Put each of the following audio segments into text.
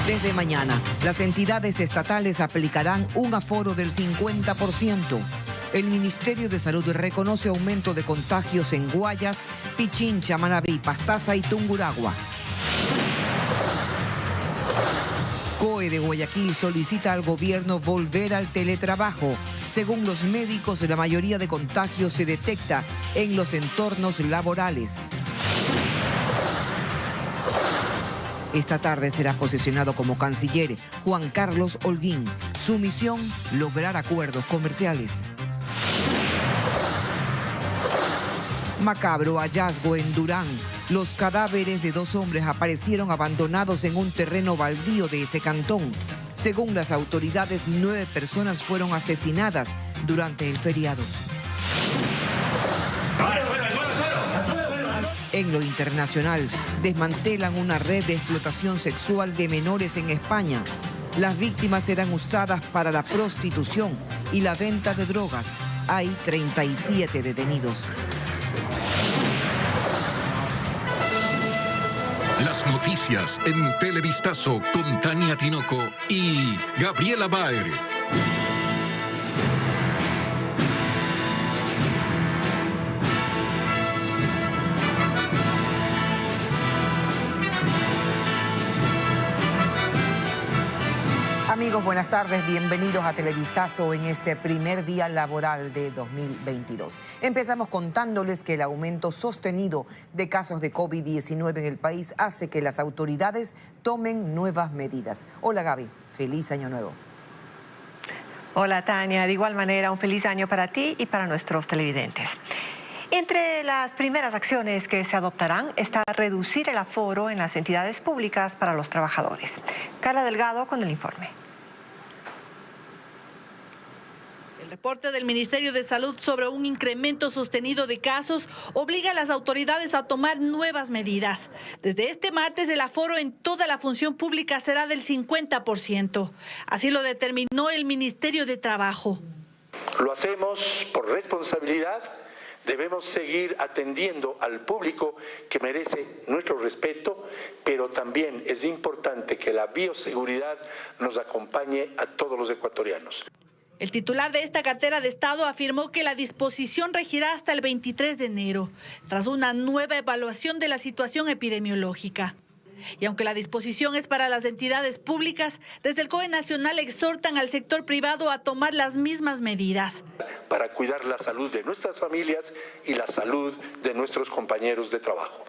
Desde mañana, las entidades estatales aplicarán un aforo del 50%. El Ministerio de Salud reconoce aumento de contagios en Guayas, Pichincha, Manabí, Pastaza y Tungurahua. COE de Guayaquil solicita al gobierno volver al teletrabajo. Según los médicos, la mayoría de contagios se detecta en los entornos laborales. Esta tarde será posesionado como canciller Juan Carlos Holguín. Su misión, lograr acuerdos comerciales. Macabro hallazgo en Durán. Los cadáveres de 2 hombres aparecieron abandonados en un terreno baldío de ese cantón. Según las autoridades, 9 personas fueron asesinadas durante el feriado. En lo internacional, desmantelan una red de explotación sexual de menores en España. Las víctimas serán usadas para la prostitución y la venta de drogas. Hay 37 detenidos. Las noticias en Televistazo con Tania Tinoco y Gabriela Baer. Amigos, buenas tardes. Bienvenidos a Televistazo en este primer día laboral de 2022. Empezamos contándoles que el aumento sostenido de casos de COVID-19 en el país hace que las autoridades tomen nuevas medidas. Hola Gaby, feliz año nuevo. Hola Tania, de igual manera un feliz año para ti y para nuestros televidentes. Entre las primeras acciones que se adoptarán está reducir el aforo en las entidades públicas para los trabajadores. Carla Delgado con el informe. El reporte del Ministerio de Salud sobre un incremento sostenido de casos obliga a las autoridades a tomar nuevas medidas. Desde este martes el aforo en toda la función pública será del 50%. Así lo determinó el Ministerio de Trabajo. Lo hacemos por responsabilidad. Debemos seguir atendiendo al público que merece nuestro respeto, pero también es importante que la bioseguridad nos acompañe a todos los ecuatorianos. El titular de esta cartera de Estado afirmó que la disposición regirá hasta el 23 de enero, tras una nueva evaluación de la situación epidemiológica. Y aunque la disposición es para las entidades públicas, desde el COE Nacional exhortan al sector privado a tomar las mismas medidas. Para cuidar la salud de nuestras familias y la salud de nuestros compañeros de trabajo.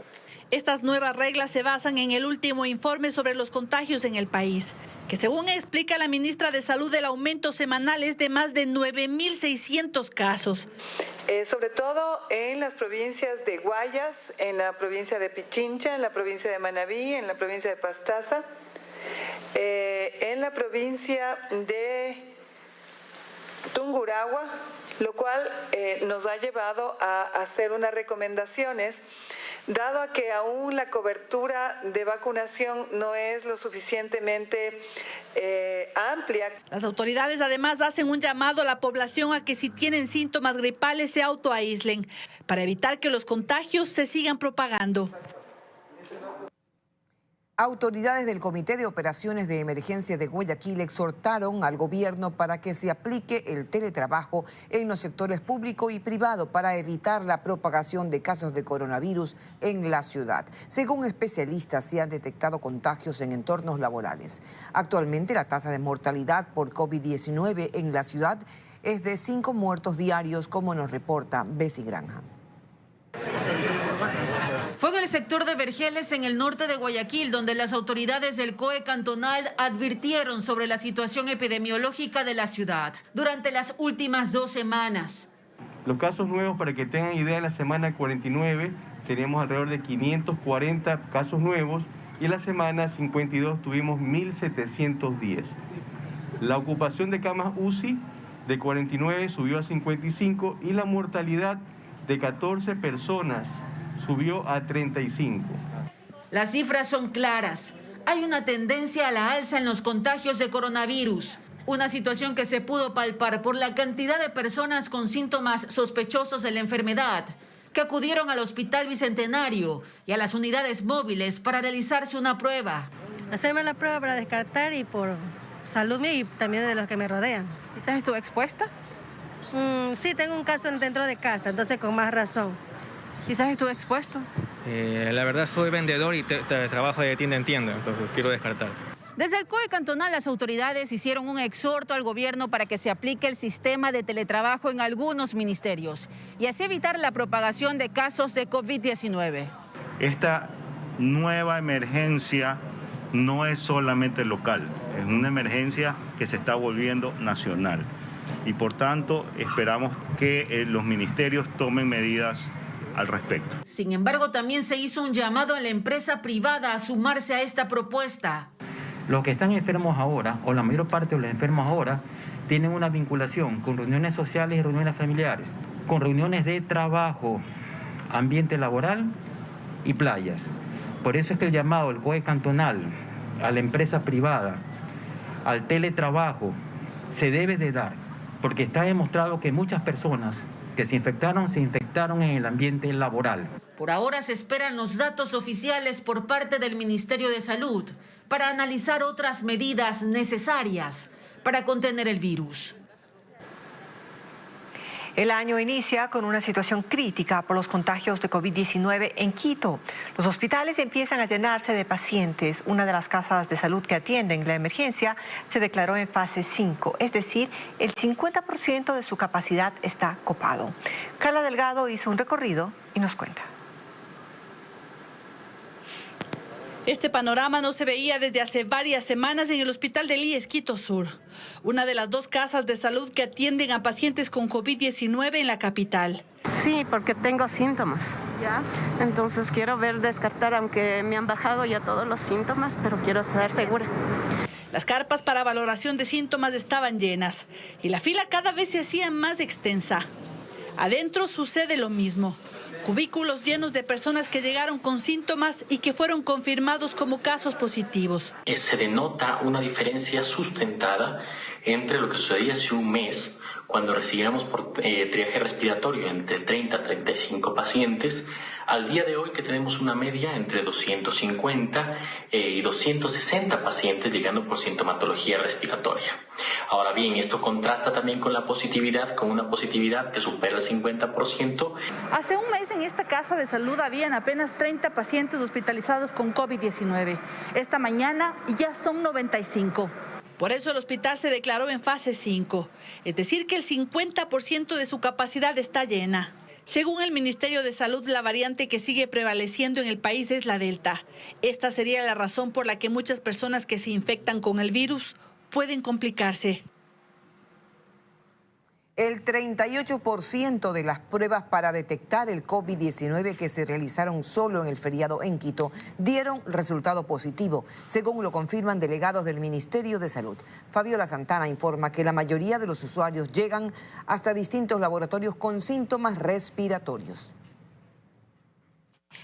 Estas nuevas reglas se basan en el último informe sobre los contagios en el país, que según explica la ministra de Salud, el aumento semanal es de más de 9.600 casos. Sobre todo en las provincias de Guayas, en la provincia de Pichincha, en la provincia de Manabí, en la provincia de Pastaza, en la provincia de Tungurahua, lo cual nos ha llevado a hacer unas recomendaciones, dado a que aún la cobertura de vacunación no es lo suficientemente amplia. Las autoridades además hacen un llamado a la población a que si tienen síntomas gripales se autoaíslen para evitar que los contagios se sigan propagando. Autoridades del Comité de Operaciones de Emergencia de Guayaquil exhortaron al gobierno para que se aplique el teletrabajo en los sectores público y privado para evitar la propagación de casos de coronavirus en la ciudad. Según especialistas, se han detectado contagios en entornos laborales. Actualmente la tasa de mortalidad por COVID-19 en la ciudad es de 5 muertos diarios, como nos reporta Bessie Granja. Fue en el sector de Vergeles, en el norte de Guayaquil, donde las autoridades del COE cantonal advirtieron sobre la situación epidemiológica de la ciudad durante las últimas 2 semanas. Los casos nuevos, para que tengan idea, en la semana 49 tenemos alrededor de 540 casos nuevos y en la semana 52 tuvimos 1.710. La ocupación de camas UCI de 49 subió a 55 y la mortalidad de 14 personas subió a 35. Las cifras son claras. Hay una tendencia a la alza en los contagios de coronavirus. Una situación que se pudo palpar por la cantidad de personas con síntomas sospechosos de la enfermedad que acudieron al Hospital Bicentenario y a las unidades móviles para realizarse una prueba. hacerme la prueba para descartar y por salud mía y también de los que me rodean. ¿Quizás estuvo expuesta? Sí, tengo un caso dentro de casa, entonces con más razón. ¿Quizás estuvo expuesto? La verdad soy vendedor y trabajo de tienda en tienda, entonces quiero descartar. Desde el COE cantonal, las autoridades hicieron un exhorto al gobierno para que se aplique el sistema de teletrabajo en algunos ministerios y así evitar la propagación de casos de COVID-19. Esta nueva emergencia no es solamente local, es una emergencia que se está volviendo nacional y por tanto esperamos que los ministerios tomen medidas al respecto. Sin embargo, también se hizo un llamado a la empresa privada a sumarse a esta propuesta. Los que están enfermos ahora, o la mayor parte de los enfermos ahora, tienen una vinculación con reuniones sociales y reuniones familiares, con reuniones de trabajo, ambiente laboral y playas. Por eso es que el llamado del COE cantonal a la empresa privada, al teletrabajo, se debe de dar, porque está demostrado que muchas personas que se infectaron en el ambiente laboral. Por ahora se esperan los datos oficiales por parte del Ministerio de Salud para analizar otras medidas necesarias para contener el virus. El año inicia con una situación crítica por los contagios de COVID-19 en Quito. Los hospitales empiezan a llenarse de pacientes. Una de las casas de salud que atienden la emergencia se declaró en fase 5, es decir, el 50% de su capacidad está copado. Carla Delgado hizo un recorrido y nos cuenta. Este panorama no se veía desde hace varias semanas en el hospital del IES Quito Sur, una de las 2 casas de salud que atienden a pacientes con COVID-19 en la capital. Sí, porque tengo síntomas. ¿Ya? Entonces quiero descartar, aunque me han bajado ya todos los síntomas, pero quiero estar segura. Las carpas para valoración de síntomas estaban llenas y la fila cada vez se hacía más extensa. Adentro sucede lo mismo. Cubículos llenos de personas que llegaron con síntomas y que fueron confirmados como casos positivos. Se denota una diferencia sustentada entre lo que sucedía hace un mes, cuando recibíamos por triaje respiratorio entre 30 a 35 pacientes, al día de hoy que tenemos una media entre 250 y 260 pacientes llegando por sintomatología respiratoria. Ahora bien, esto contrasta también con la positividad, con una positividad que supera el 50%. Hace un mes en esta casa de salud habían apenas 30 pacientes hospitalizados con COVID-19. Esta mañana ya son 95. Por eso el hospital se declaró en fase 5, es decir que el 50% de su capacidad está llena. Según el Ministerio de Salud, la variante que sigue prevaleciendo en el país es la Delta. Esta sería la razón por la que muchas personas que se infectan con el virus pueden complicarse. El 38% de las pruebas para detectar el COVID-19 que se realizaron solo en el feriado en Quito dieron resultado positivo, según lo confirman delegados del Ministerio de Salud. Fabiola Santana informa que la mayoría de los usuarios llegan hasta distintos laboratorios con síntomas respiratorios.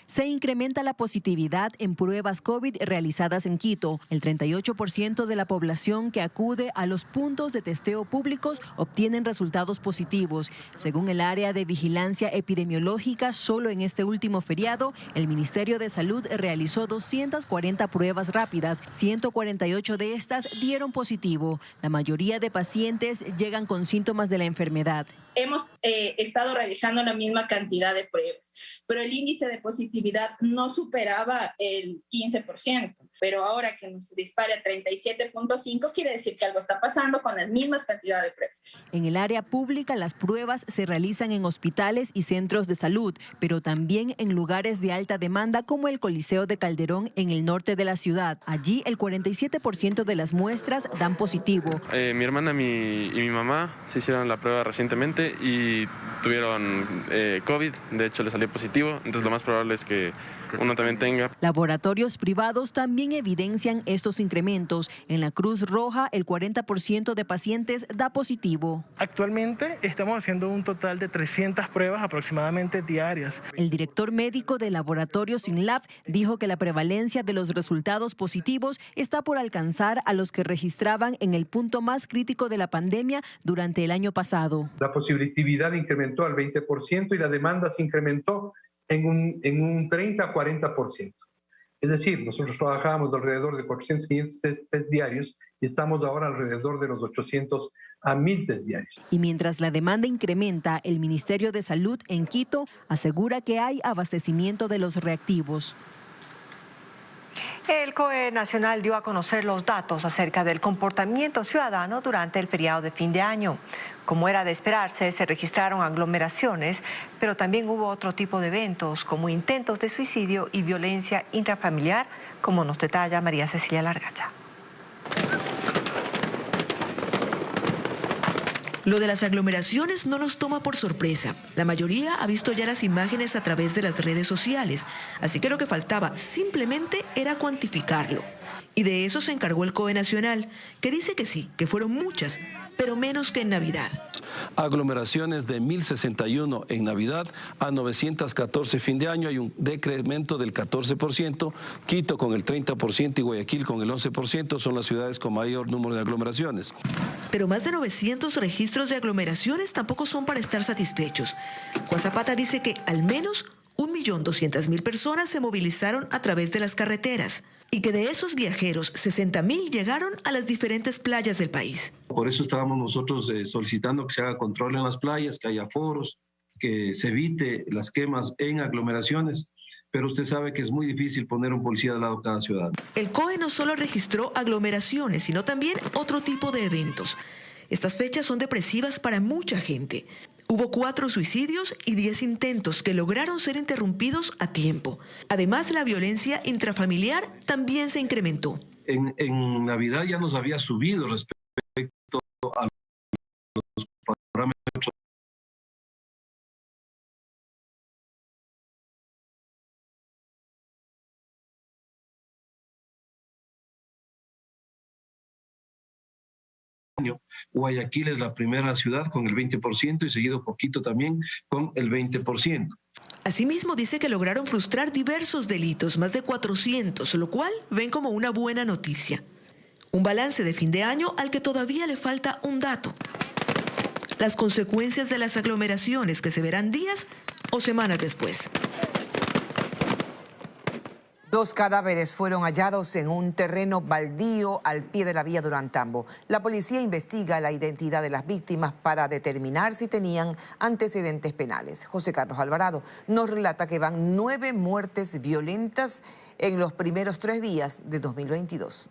Se incrementa la positividad en pruebas COVID realizadas en Quito. El 38% de la población que acude a los puntos de testeo públicos obtienen resultados positivos. Según el área de vigilancia epidemiológica, solo en este último feriado, el Ministerio de Salud realizó 240 pruebas rápidas. 148 de estas dieron positivo. La mayoría de pacientes llegan con síntomas de la enfermedad. Hemos estado realizando la misma cantidad de pruebas, pero el índice de positividad no superaba el 15%, pero ahora que nos dispara a 37.5 quiere decir que algo está pasando con las mismas cantidades de pruebas. En el área pública las pruebas se realizan en hospitales y centros de salud, pero también en lugares de alta demanda como el Coliseo de Calderón en el norte de la ciudad. Allí el 47% de las muestras dan positivo. Mi hermana y mi mamá se hicieron la prueba recientemente y tuvieron COVID, de hecho le salió positivo, entonces lo más probable es que uno también tenga. Laboratorios privados también evidencian estos incrementos. En la Cruz Roja, el 40% de pacientes da positivo. Actualmente estamos haciendo un total de 300 pruebas aproximadamente diarias. El director médico del laboratorio SYNLAB dijo que la prevalencia de los resultados positivos está por alcanzar a los que registraban en el punto más crítico de la pandemia durante el año pasado. La positividad incrementó al 20% y la demanda se incrementó en un 30 a 40%. Es decir, nosotros trabajábamos alrededor de 400, 500 test diarios y estamos ahora alrededor de los 800 a 1000 test diarios. Y mientras la demanda incrementa, el Ministerio de Salud en Quito asegura que hay abastecimiento de los reactivos. El COE Nacional dio a conocer los datos acerca del comportamiento ciudadano durante el feriado de fin de año. Como era de esperarse, se registraron aglomeraciones, pero también hubo otro tipo de eventos, como intentos de suicidio y violencia intrafamiliar, como nos detalla María Cecilia Largacha. Lo de las aglomeraciones no nos toma por sorpresa. La mayoría ha visto ya las imágenes a través de las redes sociales, así que lo que faltaba simplemente era cuantificarlo. Y de eso se encargó el COE Nacional, que dice que sí, que fueron muchas, pero menos que en Navidad. Aglomeraciones de 1.061 en Navidad a 914 fin de año. Hay un decremento del 14%. Quito con el 30% y Guayaquil con el 11% son las ciudades con mayor número de aglomeraciones. Pero más de 900 registros de aglomeraciones tampoco son para estar satisfechos. Juan Zapata dice que al menos 1.200.000 personas se movilizaron a través de las carreteras y que de esos viajeros, 60.000 llegaron a las diferentes playas del país. Por eso estábamos nosotros solicitando que se haga control en las playas, que haya aforos, que se evite las quemas en aglomeraciones, pero usted sabe que es muy difícil poner un policía al lado de cada ciudadano. El COE no solo registró aglomeraciones, sino también otro tipo de eventos. Estas fechas son depresivas para mucha gente. Hubo 4 suicidios y 10 intentos que lograron ser interrumpidos a tiempo. Además, la violencia intrafamiliar también se incrementó. En Navidad ya nos había subido respecto a los parámetros. Guayaquil es la primera ciudad con el 20% y seguido poquito también con el 20%. Asimismo, dice que lograron frustrar diversos delitos, más de 400, lo cual ven como una buena noticia. Un balance de fin de año al que todavía le falta un dato: las consecuencias de las aglomeraciones, que se verán días o semanas después. 2 cadáveres fueron hallados en un terreno baldío al pie de la vía Durantambo. La policía investiga la identidad de las víctimas para determinar si tenían antecedentes penales. José Carlos Alvarado nos relata que van 9 muertes violentas en los primeros 3 días de 2022.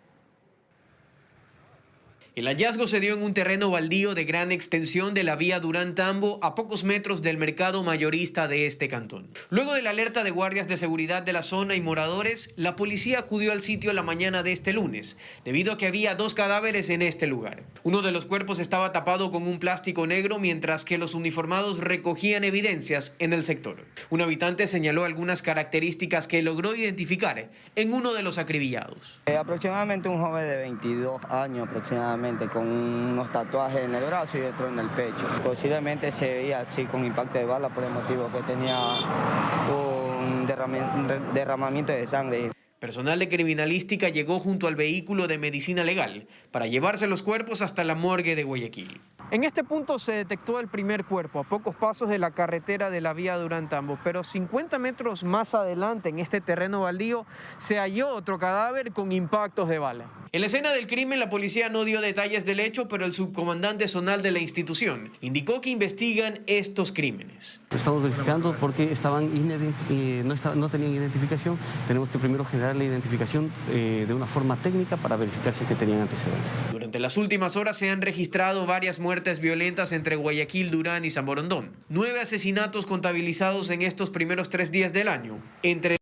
El hallazgo se dio en un terreno baldío de gran extensión de la vía Durán-Tambo, a pocos metros del mercado mayorista de este cantón. Luego de la alerta de guardias de seguridad de la zona y moradores, la policía acudió al sitio la mañana de este lunes, debido a que había 2 cadáveres en este lugar. Uno de los cuerpos estaba tapado con un plástico negro, mientras que los uniformados recogían evidencias en el sector. Un habitante señaló algunas características que logró identificar en uno de los acribillados. Aproximadamente un joven de 22 años aproximadamente, con unos tatuajes en el brazo y otro en el pecho. Posiblemente se veía así con impacto de bala por el motivo que tenía un derramamiento de sangre. Personal de criminalística llegó junto al vehículo de medicina legal para llevarse los cuerpos hasta la morgue de Guayaquil. En este punto se detectó el primer cuerpo, a pocos pasos de la carretera de la vía Durán-Tambo, pero 50 metros más adelante, en este terreno baldío, se halló otro cadáver con impactos de bala. En la escena del crimen, la policía no dio detalles del hecho, pero el subcomandante zonal de la institución indicó que investigan estos crímenes. Estamos verificando porque no tenían identificación. Tenemos que primero generar la identificación de una forma técnica para verificar si es que tenían antecedentes. Durante las últimas horas se han registrado varias muertes violentas entre Guayaquil, Durán y San Borondón. 9 asesinatos contabilizados en estos primeros 3 días del año. Entre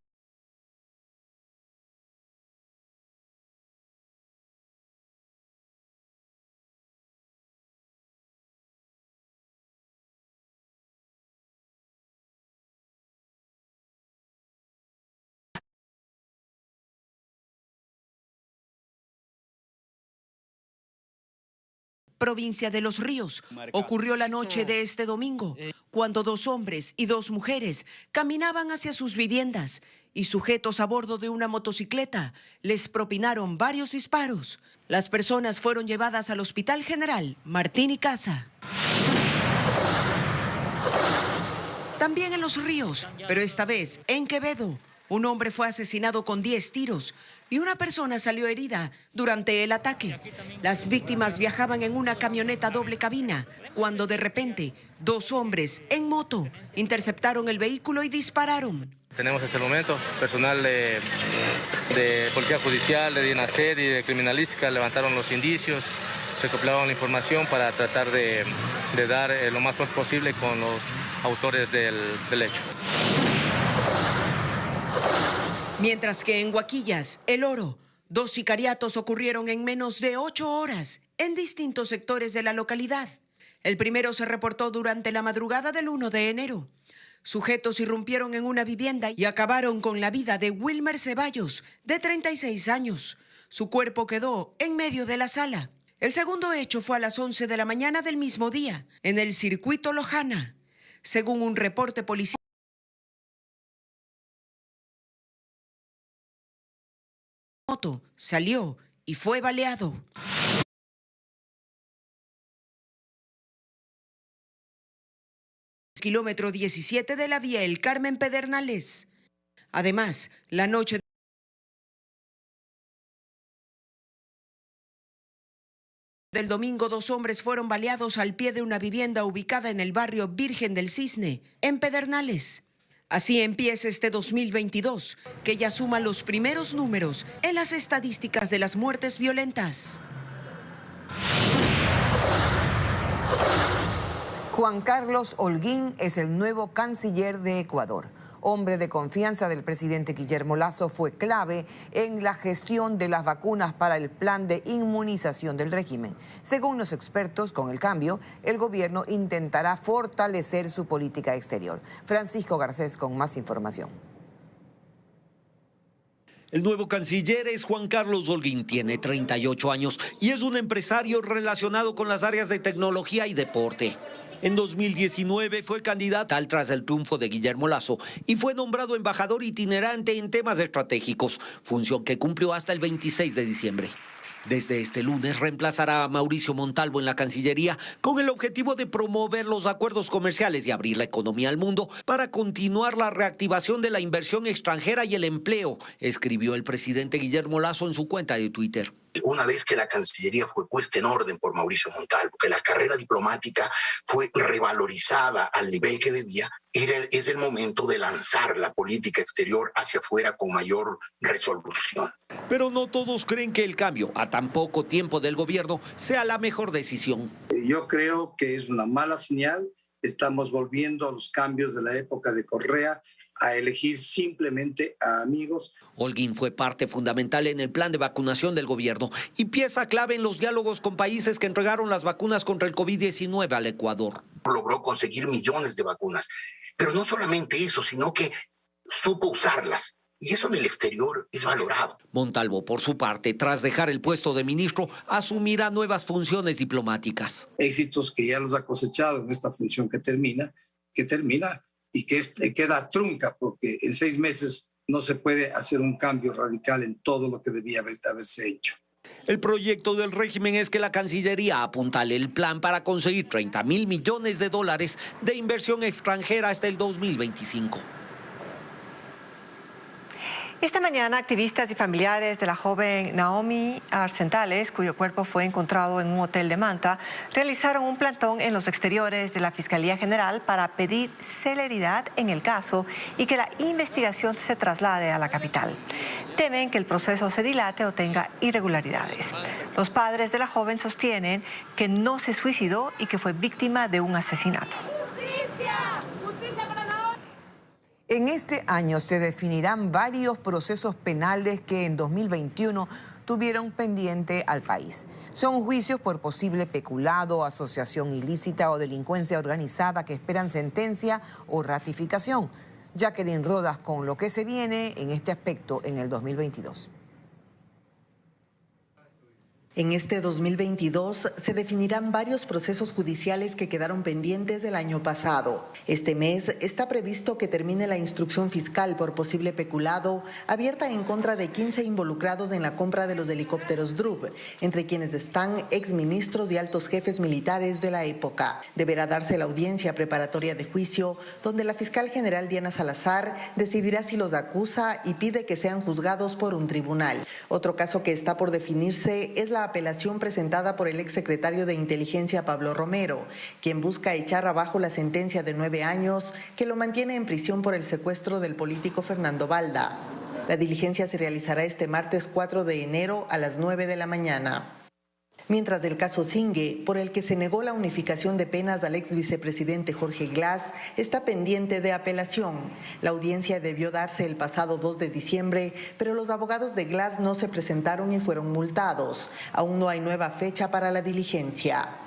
Provincia de Los Ríos. Ocurrió la noche de este domingo, cuando 2 hombres y 2 mujeres caminaban hacia sus viviendas y, sujetos a bordo de una motocicleta, les propinaron varios disparos. Las personas fueron llevadas al Hospital General Martín y Casa. También en Los Ríos, pero esta vez en Quevedo, Un hombre fue asesinado con 10 tiros y una persona salió herida durante el ataque. Las víctimas viajaban en una camioneta doble cabina cuando de repente 2 hombres en moto interceptaron el vehículo y dispararon. Tenemos hasta el momento personal de Policía Judicial, de DINASED y de Criminalística levantaron los indicios, recopilaron la información para tratar de dar lo más pronto posible con los autores del hecho. Mientras que en Huaquillas, El Oro, 2 sicariatos ocurrieron en menos de 8 horas en distintos sectores de la localidad. El primero se reportó durante la madrugada del 1 de enero. Sujetos irrumpieron en una vivienda y acabaron con la vida de Wilmer Ceballos, de 36 años. Su cuerpo quedó en medio de la sala. El segundo hecho fue a las 11 de la mañana del mismo día, en el circuito Lojana. Según un reporte policial, salió y fue baleado. Kilómetro 17 de la vía El Carmen Pedernales. Además, la noche del domingo, 2 hombres fueron baleados al pie de una vivienda ubicada en el barrio Virgen del Cisne, en Pedernales. Así empieza este 2022, que ya suma los primeros números en las estadísticas de las muertes violentas. Juan Carlos Holguín es el nuevo canciller de Ecuador. Hombre de confianza del presidente Guillermo Lasso, fue clave en la gestión de las vacunas para el plan de inmunización del régimen. Según los expertos, con el cambio, el gobierno intentará fortalecer su política exterior. Francisco Garcés con más información. El nuevo canciller es Juan Carlos Holguín, tiene 38 años y es un empresario relacionado con las áreas de tecnología y deporte. En 2019 fue candidato tras el triunfo de Guillermo Lasso y fue nombrado embajador itinerante en temas estratégicos, función que cumplió hasta el 26 de diciembre. Desde este lunes reemplazará a Mauricio Montalvo en la Cancillería con el objetivo de promover los acuerdos comerciales y abrir la economía al mundo para continuar la reactivación de la inversión extranjera y el empleo, escribió el presidente Guillermo Lasso en su cuenta de Twitter. Una vez que la Cancillería fue puesta en orden por Mauricio Montalvo, que la carrera diplomática fue revalorizada al nivel que debía, es el momento de lanzar la política exterior hacia afuera con mayor resolución. Pero no todos creen que el cambio a tan poco tiempo del gobierno sea la mejor decisión. Yo creo que es una mala señal. Estamos volviendo a los cambios de la época de Correa, a elegir simplemente a amigos. Holguín fue parte fundamental en el plan de vacunación del gobierno y pieza clave en los diálogos con países que entregaron las vacunas contra el COVID-19 al Ecuador. Logró conseguir millones de vacunas, pero no solamente eso, sino que supo usarlas. Y eso en el exterior es valorado. Montalvo, por su parte, tras dejar el puesto de ministro, asumirá nuevas funciones diplomáticas. Éxitos que ya los ha cosechado en esta función que termina y que queda trunca, porque en 6 meses no se puede hacer un cambio radical en todo lo que debía haberse hecho. El proyecto del régimen es que la Cancillería apuntale el plan para conseguir $30.000 millones de inversión extranjera hasta el 2025. Esta mañana, activistas y familiares de la joven Naomi Arcentales, cuyo cuerpo fue encontrado en un hotel de Manta, realizaron un plantón en los exteriores de la Fiscalía General para pedir celeridad en el caso y que la investigación se traslade a la capital. Temen que el proceso se dilate o tenga irregularidades. Los padres de la joven sostienen que no se suicidó y que fue víctima de un asesinato. En este año se definirán varios procesos penales que en 2021 tuvieron pendiente al país. Son juicios por posible peculado, asociación ilícita o delincuencia organizada que esperan sentencia o ratificación. Jacqueline Rodas con lo que se viene en este aspecto en el 2022. En este 2022 se definirán varios procesos judiciales que quedaron pendientes del año pasado. Este mes está previsto que termine la instrucción fiscal por posible peculado abierta en contra de 15 involucrados en la compra de los helicópteros DRUB, entre quienes están exministros y altos jefes militares de la época. Deberá darse la audiencia preparatoria de juicio, donde la fiscal general Diana Salazar decidirá si los acusa y pide que sean juzgados por un tribunal. Otro caso que está por definirse es la apelación presentada por el exsecretario de Inteligencia Pablo Romero, quien busca echar abajo la sentencia de 9 años que lo mantiene en prisión por el secuestro del político Fernando Balda. La diligencia se realizará este martes 4 de enero a las 9 de la mañana. Mientras del caso Singue, por el que se negó la unificación de penas al ex vicepresidente Jorge Glass, está pendiente de apelación. La audiencia debió darse el pasado 2 de diciembre, pero los abogados de Glass no se presentaron y fueron multados. Aún no hay nueva fecha para la diligencia.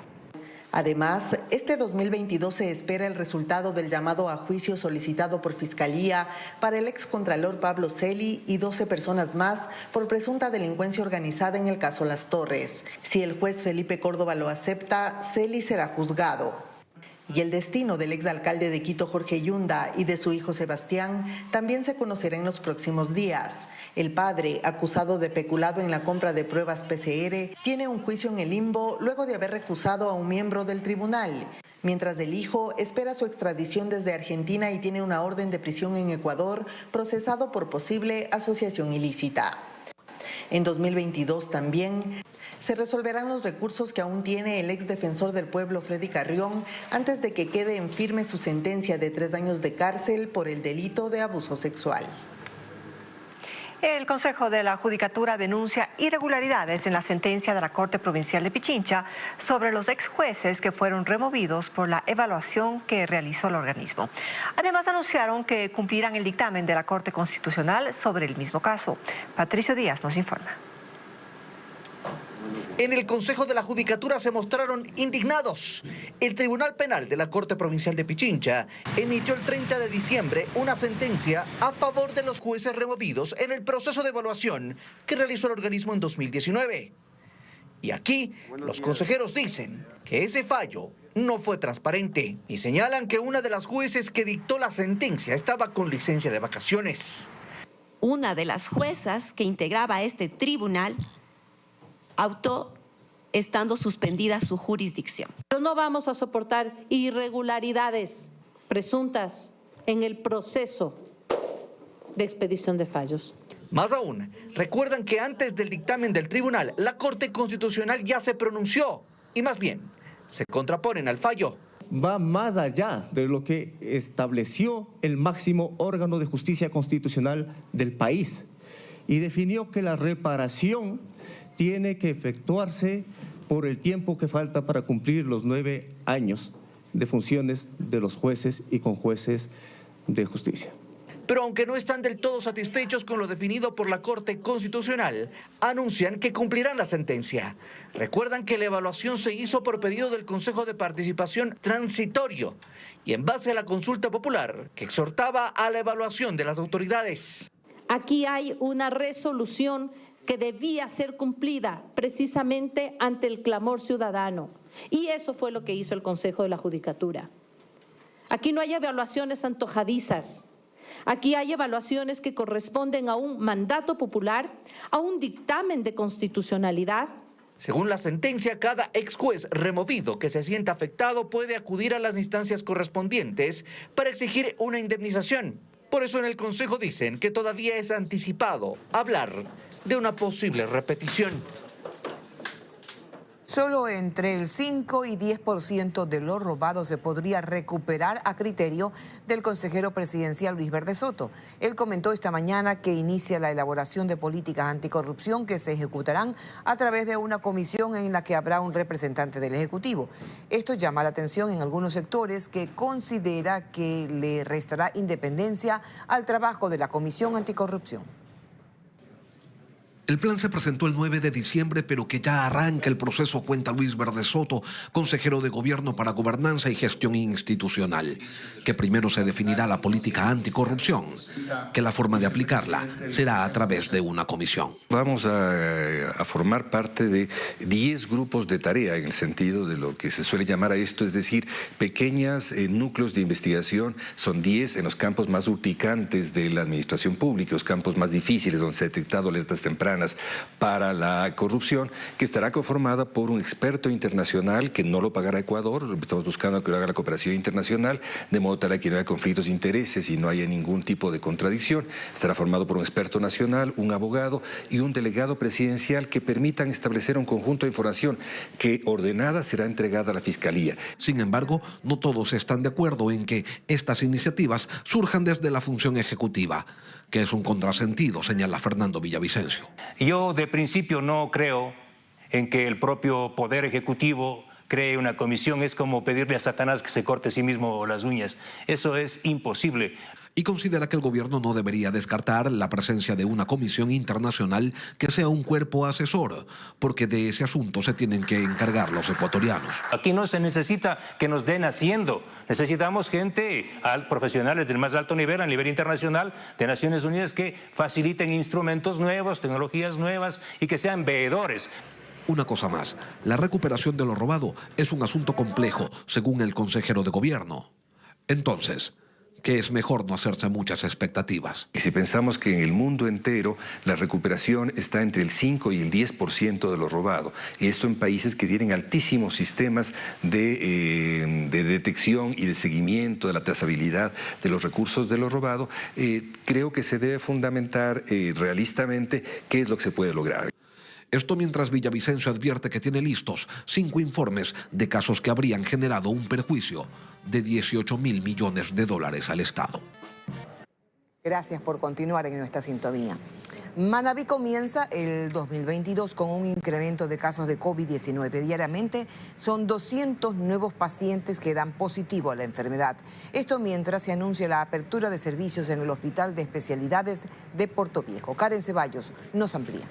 Además, este 2022 se espera el resultado del llamado a juicio solicitado por Fiscalía para el excontralor Pablo Celi y 12 personas más por presunta delincuencia organizada en el caso Las Torres. Si el juez Felipe Córdoba lo acepta, Celi será juzgado. Y el destino del exalcalde de Quito, Jorge Yunda, y de su hijo Sebastián también se conocerá en los próximos días. El padre, acusado de peculado en la compra de pruebas PCR, tiene un juicio en el limbo luego de haber recusado a un miembro del tribunal. Mientras el hijo espera su extradición desde Argentina y tiene una orden de prisión en Ecuador, procesado por posible asociación ilícita. En 2022 también se resolverán los recursos que aún tiene el ex defensor del pueblo Freddy Carrión antes de que quede en firme su sentencia de 3 años de cárcel por el delito de abuso sexual. El Consejo de la Judicatura denuncia irregularidades en la sentencia de la Corte Provincial de Pichincha sobre los ex jueces que fueron removidos por la evaluación que realizó el organismo. Además, anunciaron que cumplirán el dictamen de la Corte Constitucional sobre el mismo caso. Patricio Díaz nos informa. En el Consejo de la Judicatura se mostraron indignados. El Tribunal Penal de la Corte Provincial de Pichincha emitió el 30 de diciembre una sentencia a favor de los jueces removidos en el proceso de evaluación que realizó el organismo en 2019. Y aquí los consejeros dicen que ese fallo no fue transparente y señalan que una de las jueces que dictó la sentencia estaba con licencia de vacaciones. Una de las juezas que integraba este tribunal estando suspendida su jurisdicción. Pero no vamos a soportar irregularidades presuntas en el proceso de expedición de fallos. Más aún, recuerdan que antes del dictamen del tribunal, la Corte Constitucional ya se pronunció y más bien se contraponen al fallo. Va más allá de lo que estableció el máximo órgano de justicia constitucional del país y definió que la reparación tiene que efectuarse por el tiempo que falta para cumplir los 9 años de funciones de los jueces y conjueces de justicia. Pero aunque no están del todo satisfechos con lo definido por la Corte Constitucional, anuncian que cumplirán la sentencia. Recuerdan que la evaluación se hizo por pedido del Consejo de Participación Transitorio y en base a la consulta popular que exhortaba a la evaluación de las autoridades. Aquí hay una resolución que debía ser cumplida precisamente ante el clamor ciudadano. Y eso fue lo que hizo el Consejo de la Judicatura. Aquí no hay evaluaciones antojadizas. Aquí hay evaluaciones que corresponden a un mandato popular, a un dictamen de constitucionalidad. Según la sentencia, cada ex juez removido que se sienta afectado puede acudir a las instancias correspondientes para exigir una indemnización. Por eso en el Consejo dicen que todavía es anticipado hablar de una posible repetición. Solo entre el 5 y 10% de lo robado se podría recuperar a criterio del consejero presidencial Luis Verde Soto. Él comentó esta mañana que inicia la elaboración de políticas anticorrupción que se ejecutarán a través de una comisión en la que habrá un representante del Ejecutivo. Esto llama la atención en algunos sectores que considera que le restará independencia al trabajo de la Comisión Anticorrupción. El plan se presentó el 9 de diciembre, pero que ya arranca el proceso, cuenta Luis Verde Soto, consejero de Gobierno para Gobernanza y Gestión Institucional, que primero se definirá la política anticorrupción, que la forma de aplicarla será a través de una comisión. Vamos a formar parte de 10 grupos de tarea en el sentido de lo que se suele llamar a esto, es decir, pequeños núcleos de investigación. Son 10 en los campos más urticantes de la administración pública, los campos más difíciles donde se ha detectado alertas tempranas para la corrupción, que estará conformada por un experto internacional que no lo pagará Ecuador. Estamos buscando que lo haga la cooperación internacional, de modo tal que no haya conflictos de intereses y no haya ningún tipo de contradicción. Estará formado por un experto nacional, un abogado y un delegado presidencial que permitan establecer un conjunto de información que ordenada será entregada a la Fiscalía. Sin embargo, no todos están de acuerdo en que estas iniciativas surjan desde la función ejecutiva, que es un contrasentido, señala Fernando Villavicencio. Yo de principio no creo en que el propio Poder Ejecutivo cree una comisión. Es como pedirle a Satanás que se corte a sí mismo las uñas. Eso es imposible. Y considera que el gobierno no debería descartar la presencia de una comisión internacional que sea un cuerpo asesor, porque de ese asunto se tienen que encargar los ecuatorianos. Aquí no se necesita que nos den haciendo. Necesitamos gente, profesionales del más alto nivel, a nivel internacional, de Naciones Unidas, que faciliten instrumentos nuevos, tecnologías nuevas y que sean veedores. Una cosa más, la recuperación de lo robado es un asunto complejo, según el consejero de gobierno. Entonces, que es mejor no hacerse muchas expectativas. Y si pensamos que en el mundo entero la recuperación está entre el 5 y el 10% de lo robado, y esto en países que tienen altísimos sistemas de detección y de seguimiento de la trazabilidad de los recursos de lo robado, creo que se debe fundamentar realistamente qué es lo que se puede lograr. Esto mientras Villavicencio advierte que tiene listos 5 informes de casos que habrían generado un perjuicio de 18.000 millones de dólares al Estado. Gracias por continuar en nuestra sintonía. Manabí comienza el 2022 con un incremento de casos de COVID-19. Diariamente son 200 nuevos pacientes que dan positivo a la enfermedad. Esto mientras se anuncia la apertura de servicios en el Hospital de Especialidades de Portoviejo. Karen Ceballos nos amplía.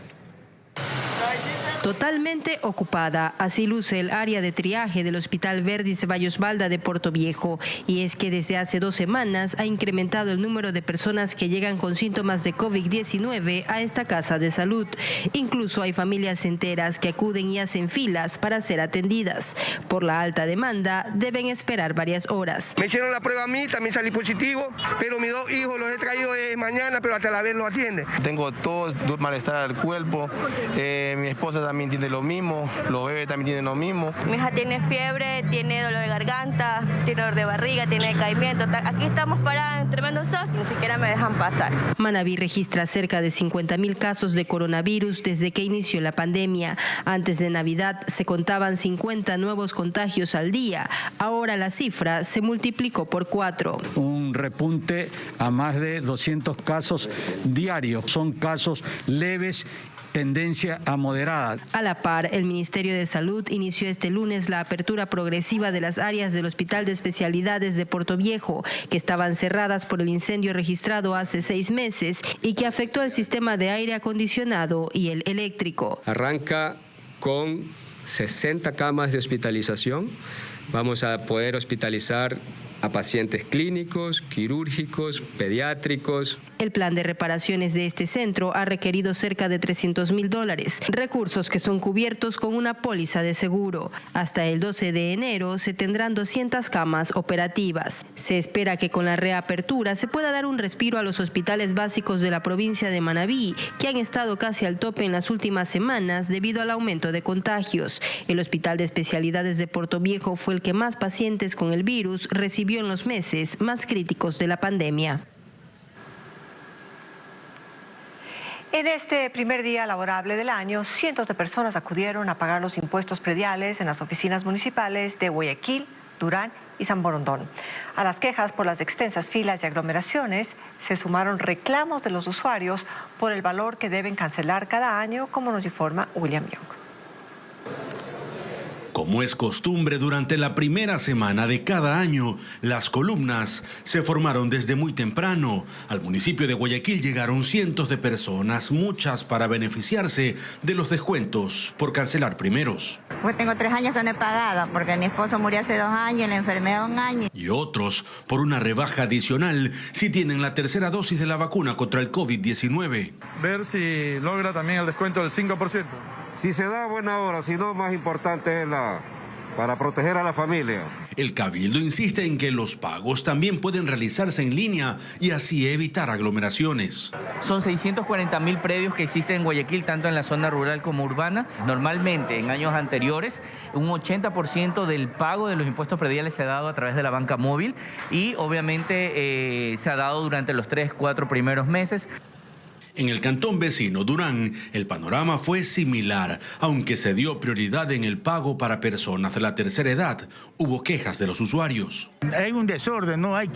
Totalmente ocupada, así luce el área de triaje del Hospital Verdi Ceballos Balda de Portoviejo. Y es que desde hace 2 semanas ha incrementado el número de personas que llegan con síntomas de COVID-19 a esta casa de salud. Incluso hay familias enteras que acuden y hacen filas para ser atendidas. Por la alta demanda, deben esperar varias horas. Me hicieron la prueba a mí, también salí positivo, pero mis 2 hijos los he traído de mañana, pero hasta la vez los atienden. Tengo tos, malestar al cuerpo, mi esposa también tiene lo mismo, los bebés también tienen lo mismo. Mi hija tiene fiebre, tiene dolor de garganta, tiene dolor de barriga, tiene decaimiento. Aquí estamos paradas en tremendo sol y ni siquiera me dejan pasar. Manabí registra cerca de 50.000 casos de coronavirus desde que inició la pandemia. Antes de Navidad se contaban 50 nuevos contagios al día. Ahora la cifra se multiplicó por 4. Un repunte a más de 200 casos diarios. Son casos leves, tendencia a moderada. A la par, el Ministerio de Salud inició este lunes la apertura progresiva de las áreas del Hospital de Especialidades de Portoviejo, que estaban cerradas por el incendio registrado hace 6 meses y que afectó el sistema de aire acondicionado y el eléctrico. Arranca con 60 camas de hospitalización. Vamos a poder hospitalizar a pacientes clínicos, quirúrgicos, pediátricos. El plan de reparaciones de este centro ha requerido cerca de $300.000, recursos que son cubiertos con una póliza de seguro. Hasta el 12 de enero se tendrán 200 camas operativas. Se espera que con la reapertura se pueda dar un respiro a los hospitales básicos de la provincia de Manabí, que han estado casi al tope en las últimas semanas debido al aumento de contagios. El Hospital de Especialidades de Portoviejo fue el que más pacientes con el virus recibió en los meses más críticos de la pandemia. En este primer día laborable del año, cientos de personas acudieron a pagar los impuestos prediales en las oficinas municipales de Guayaquil, Durán y San Borondón. A las quejas por las extensas filas y aglomeraciones se sumaron reclamos de los usuarios por el valor que deben cancelar cada año, como nos informa William Young. Como es costumbre, durante la primera semana de cada año, las columnas se formaron desde muy temprano. Al municipio de Guayaquil llegaron cientos de personas, muchas para beneficiarse de los descuentos por cancelar primeros. Pues tengo 3 años que no he pagado, porque mi esposo murió hace 2 años, la enfermedad 1 año. Y otros por una rebaja adicional si tienen la tercera dosis de la vacuna contra el COVID-19. Ver si logra también el descuento del 5%. Si se da, buena hora, si no, más importante es para proteger a la familia. El Cabildo insiste en que los pagos también pueden realizarse en línea y así evitar aglomeraciones. Son 640.000 predios que existen en Guayaquil, tanto en la zona rural como urbana. Normalmente, en años anteriores, un 80% del pago de los impuestos prediales se ha dado a través de la banca móvil y obviamente se ha dado durante los 3-4 primeros meses. En el cantón vecino Durán, el panorama fue similar. Aunque se dio prioridad en el pago para personas de la tercera edad, hubo quejas de los usuarios. Hay un desorden, ¿no? Hay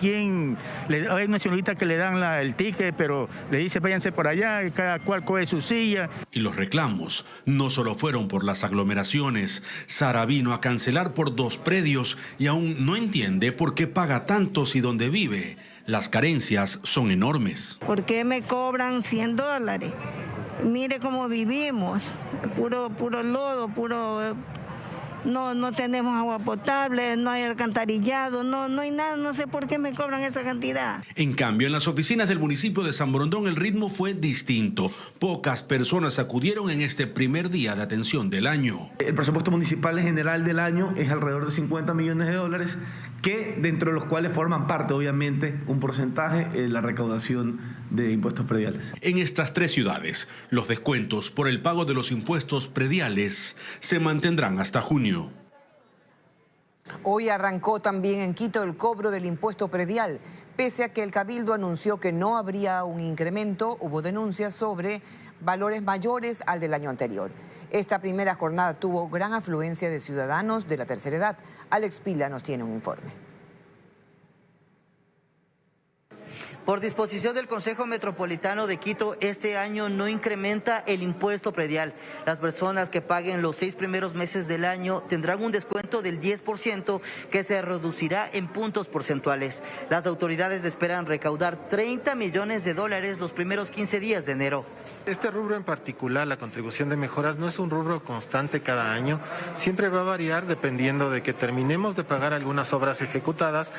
una señorita que le dan el ticket, pero le dice váyanse por allá y cada cual coge su silla. Y los reclamos no solo fueron por las aglomeraciones. Sara vino a cancelar por 2 predios y aún no entiende por qué paga tanto si donde vive las carencias son enormes. ¿Por qué me cobran $100? Mire cómo vivimos, puro lodo, no tenemos agua potable, no hay alcantarillado, no hay nada, no sé por qué me cobran esa cantidad. En cambio, en las oficinas del municipio de San Borondón el ritmo fue distinto. Pocas personas acudieron en este primer día de atención del año. El presupuesto municipal en general del año es alrededor de $50 millones, que dentro de los cuales forman parte, obviamente, un porcentaje en la recaudación de impuestos prediales. En estas 3 ciudades, los descuentos por el pago de los impuestos prediales se mantendrán hasta junio. Hoy arrancó también en Quito el cobro del impuesto predial. Pese a que el Cabildo anunció que no habría un incremento, hubo denuncias sobre valores mayores al del año anterior. Esta primera jornada tuvo gran afluencia de ciudadanos de la tercera edad. Alex Pila nos tiene un informe. Por disposición del Consejo Metropolitano de Quito, este año no incrementa el impuesto predial. Las personas que paguen los 6 primeros meses del año tendrán un descuento del 10% que se reducirá en puntos porcentuales. Las autoridades esperan recaudar $30 millones los primeros 15 días de enero. Este rubro en particular, la contribución de mejoras, no es un rubro constante cada año, siempre va a variar dependiendo de que terminemos de pagar algunas obras ejecutadas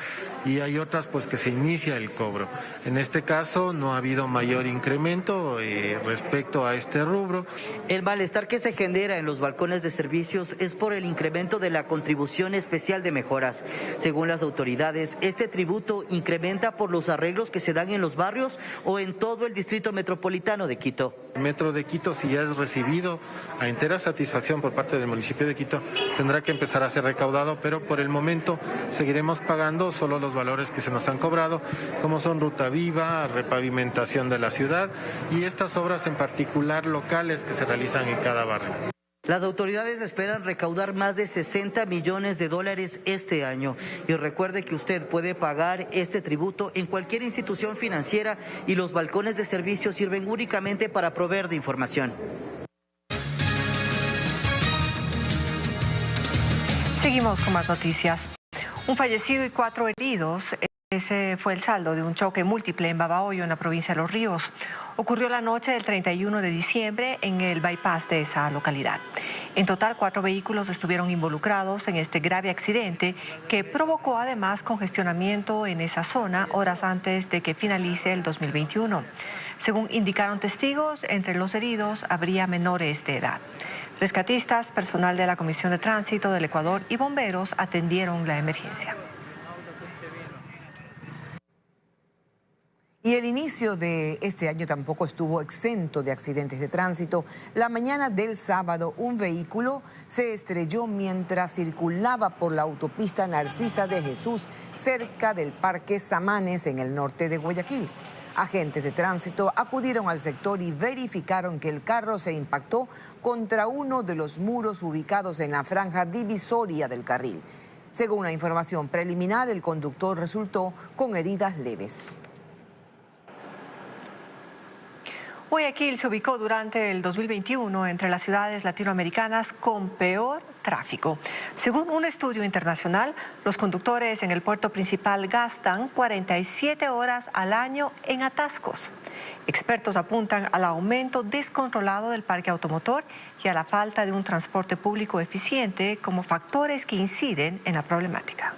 y hay otras pues que se inicia el cobro. En este caso no ha habido mayor incremento respecto a este rubro. El malestar que se genera en los balcones de servicios es por el incremento de la contribución especial de mejoras. Según las autoridades, este tributo incrementa por los arreglos que se dan en los barrios o en todo el distrito metropolitano de Quito. El Metro de Quito, si ya es recibido a entera satisfacción por parte del municipio de Quito, tendrá que empezar a ser recaudado, pero por el momento seguiremos pagando solo los valores que se nos han cobrado, como son Ruta Viva, repavimentación de la ciudad y estas obras en particular locales que se realizan en cada barrio. Las autoridades esperan recaudar más de $60 millones este año. Y recuerde que usted puede pagar este tributo en cualquier institución financiera y los balcones de servicio sirven únicamente para proveer de información. Seguimos con más noticias. Un fallecido y 4 heridos. Ese fue el saldo de un choque múltiple en Babahoyo, en la provincia de Los Ríos. Ocurrió la noche del 31 de diciembre en el bypass de esa localidad. En total, 4 vehículos estuvieron involucrados en este grave accidente que provocó además congestionamiento en esa zona horas antes de que finalice el 2021. Según indicaron testigos, entre los heridos habría menores de edad. Rescatistas, personal de la Comisión de Tránsito del Ecuador y bomberos atendieron la emergencia. Y el inicio de este año tampoco estuvo exento de accidentes de tránsito. La mañana del sábado, un vehículo se estrelló mientras circulaba por la autopista Narcisa de Jesús, cerca del Parque Samanes, en el norte de Guayaquil. Agentes de tránsito acudieron al sector y verificaron que el carro se impactó contra uno de los muros ubicados en la franja divisoria del carril. Según la información preliminar, el conductor resultó con heridas leves. Guayaquil se ubicó durante el 2021 entre las ciudades latinoamericanas con peor tráfico. Según un estudio internacional, los conductores en el puerto principal gastan 47 horas al año en atascos. Expertos apuntan al aumento descontrolado del parque automotor y a la falta de un transporte público eficiente como factores que inciden en la problemática.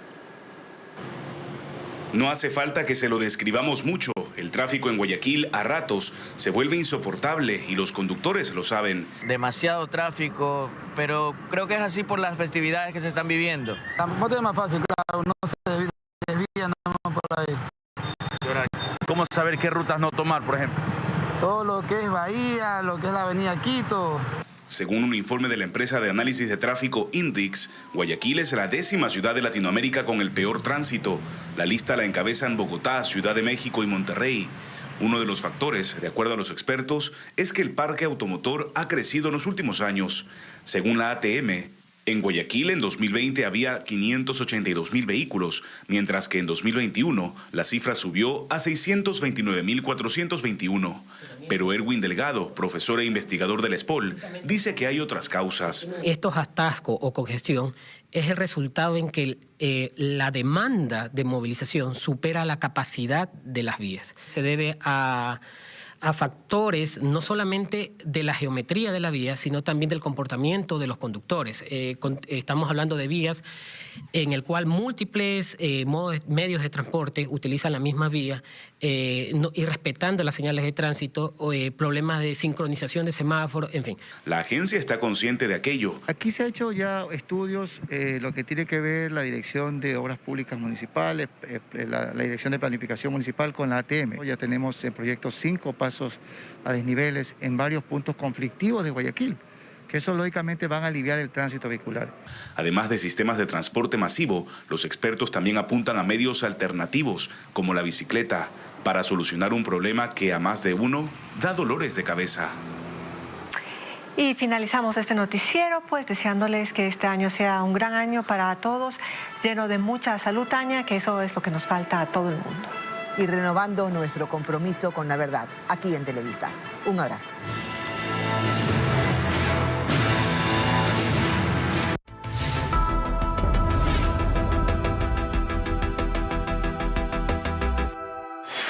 No hace falta que se lo describamos mucho. El tráfico en Guayaquil a ratos se vuelve insoportable y los conductores lo saben. Demasiado tráfico, pero creo que es así por las festividades que se están viviendo. Tampoco es más fácil, claro, no se desvía nada más por ahí. ¿Cómo saber qué rutas no tomar, por ejemplo? Todo lo que es Bahía, lo que es la avenida Quito. Según un informe de la empresa de análisis de tráfico INRIX, Guayaquil es la 10ª ciudad de Latinoamérica con el peor tránsito. La lista la encabezan Bogotá, Ciudad de México y Monterrey. Uno de los factores, de acuerdo a los expertos, es que el parque automotor ha crecido en los últimos años. Según la ATM, en Guayaquil en 2020 había 582.000 vehículos, mientras que en 2021 la cifra subió a 629.421. Pero Erwin Delgado, profesor e investigador del ESPOL, dice que hay otras causas. Estos atascos o congestión es el resultado en que la demanda de movilización supera la capacidad de las vías. Se debe a factores no solamente de la geometría de la vía, sino también del comportamiento de los conductores. Estamos hablando de vías en el cual múltiples medios de transporte utilizan la misma vía y respetando las señales de tránsito, problemas de sincronización de semáforos, en fin. La agencia está consciente de aquello. Aquí se ha hecho ya estudios, lo que tiene que ver la Dirección de Obras Públicas Municipales, la Dirección de Planificación Municipal con la ATM. Ya tenemos en proyectos 5 pasos a desniveles en varios puntos conflictivos de Guayaquil, que eso lógicamente van a aliviar el tránsito vehicular. Además de sistemas de transporte masivo, los expertos también apuntan a medios alternativos, como la bicicleta, para solucionar un problema que a más de uno da dolores de cabeza. Y finalizamos este noticiero, pues deseándoles que este año sea un gran año para todos, lleno de mucha salud, Tania, que eso es lo que nos falta a todo el mundo. Y renovando nuestro compromiso con la verdad, aquí en Televistas. Un abrazo.